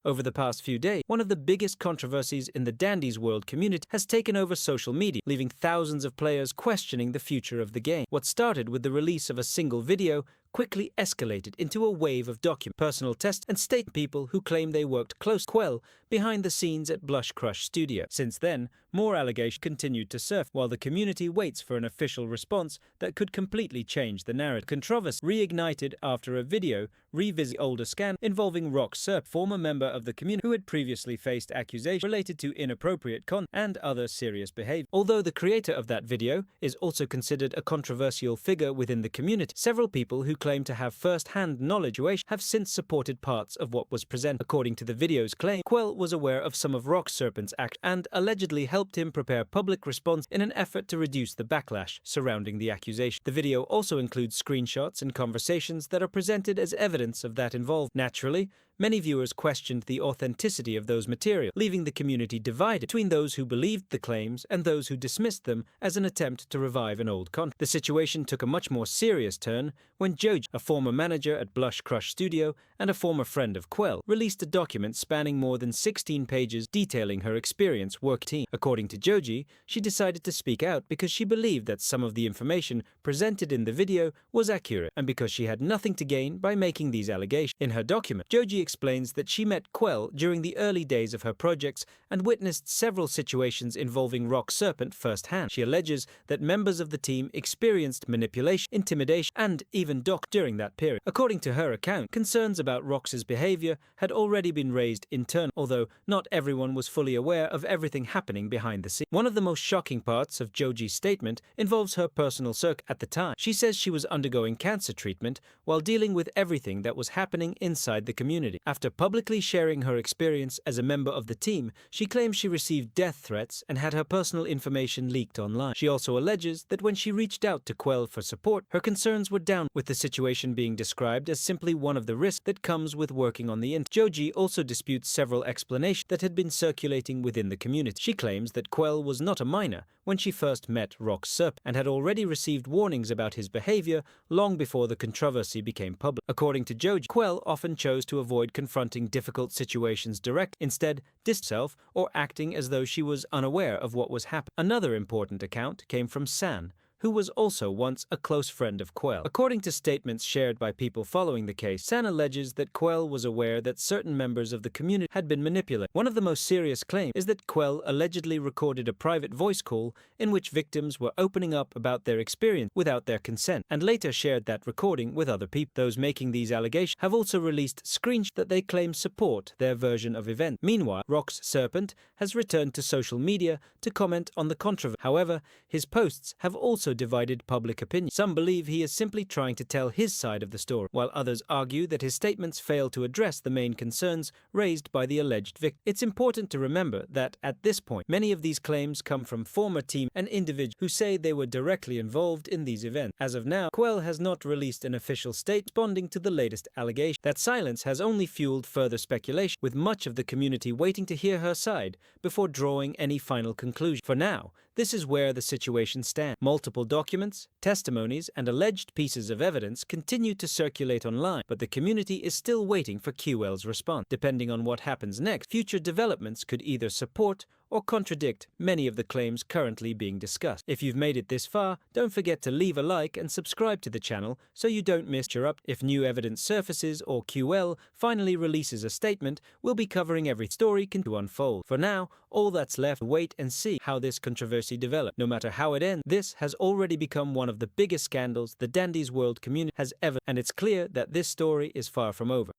Over the past few days, one of the biggest controversies in the Dandy's World community has taken over social media, leaving thousands of players questioning the future of the game. What started with the release of a single video quickly escalated into a wave of personal tests and state people who claim they worked close to Qwel behind the scenes at Blush Crush Studio. Since then, more allegations continued to surface, while the community waits for an official response that could completely change the narrative. Controversy reignited after a video revisited older scandal involving Rox Serpent, former member of the community who had previously faced accusations related to inappropriate content and other serious behavior. Although the creator of that video is also considered a controversial figure within the community, several people who claim to have first-hand knowledge have since supported parts of what was presented. According to the video's claim, Qwel was aware of some of Rox Serpent's actions and allegedly helped him prepare public response in an effort to reduce the backlash surrounding the accusation. The video also includes screenshots and conversations that are presented as evidence of that involvement. Naturally, many viewers questioned the authenticity of those materials, leaving the community divided between those who believed the claims and those who dismissed them as an attempt to revive an old content. The situation took a much more serious turn when Joji, a former manager at Blush Crush Studio and a former friend of Qwel, released a document spanning more than 16 pages detailing her experience working team. According to Joji, she decided to speak out because she believed that some of the information presented in the video was accurate and because she had nothing to gain by making these allegations. In her document, Joji explains that she met Qwel during the early days of her projects and witnessed several situations involving Rox Serpent firsthand. She alleges that members of the team experienced manipulation, intimidation, and even during that period. According to her account, concerns about Rox's behavior had already been raised internally, although not everyone was fully aware of everything happening behind the scenes. One of the most shocking parts of Joji's statement involves her personal circle at the time. She says she was undergoing cancer treatment while dealing with everything that was happening inside the community. After publicly sharing her experience as a member of the team, she claims she received death threats and had her personal information leaked online. She also alleges that when she reached out to Qwel for support, her concerns were down, with the situation being described as simply one of the risks that comes with working on the internet. Joji also disputes several explanations that had been circulating within the community. She claims that Qwel was not a minor when she first met Rox Serpent and had already received warnings about his behavior long before the controversy became public. According to Joji, Qwel often chose to avoid confronting difficult situations direct, instead distancing herself or acting as though she was unaware of what was happening. Another important account came from San, who was also once a close friend of Qwel. According to statements shared by people following the case, San alleges that Qwel was aware that certain members of the community had been manipulated. One of the most serious claims is that Qwel allegedly recorded a private voice call in which victims were opening up about their experience without their consent, and later shared that recording with other people. Those making these allegations have also released screenshots that they claim support their version of events. Meanwhile, Rox Serpent has returned to social media to comment on the controversy. However, his posts have also divided public opinion. Some believe he is simply trying to tell his side of the story, while others argue that his statements fail to address the main concerns raised by the alleged victim. It's important to remember that at this point, many of these claims come from former team and individuals who say they were directly involved in these events. As of now, Qwel has not released an official statement responding to the latest allegation. That silence has only fueled further speculation, with much of the community waiting to hear her side before drawing any final conclusion. For now, this is where the situation stands. Multiple documents, testimonies, and alleged pieces of evidence continue to circulate online, but the community is still waiting for Qwel's response. Depending on what happens next, future developments could either support or contradict many of the claims currently being discussed. If you've made it this far, don't forget to leave a like and subscribe to the channel so you don't miss your up. If new evidence surfaces or Qwel finally releases a statement, we'll be covering every story to unfold. For now, all that's left to wait and see how this controversy develops. No matter how it ends, this has already become one of the biggest scandals the Dandy's World community has ever, and it's clear that this story is far from over.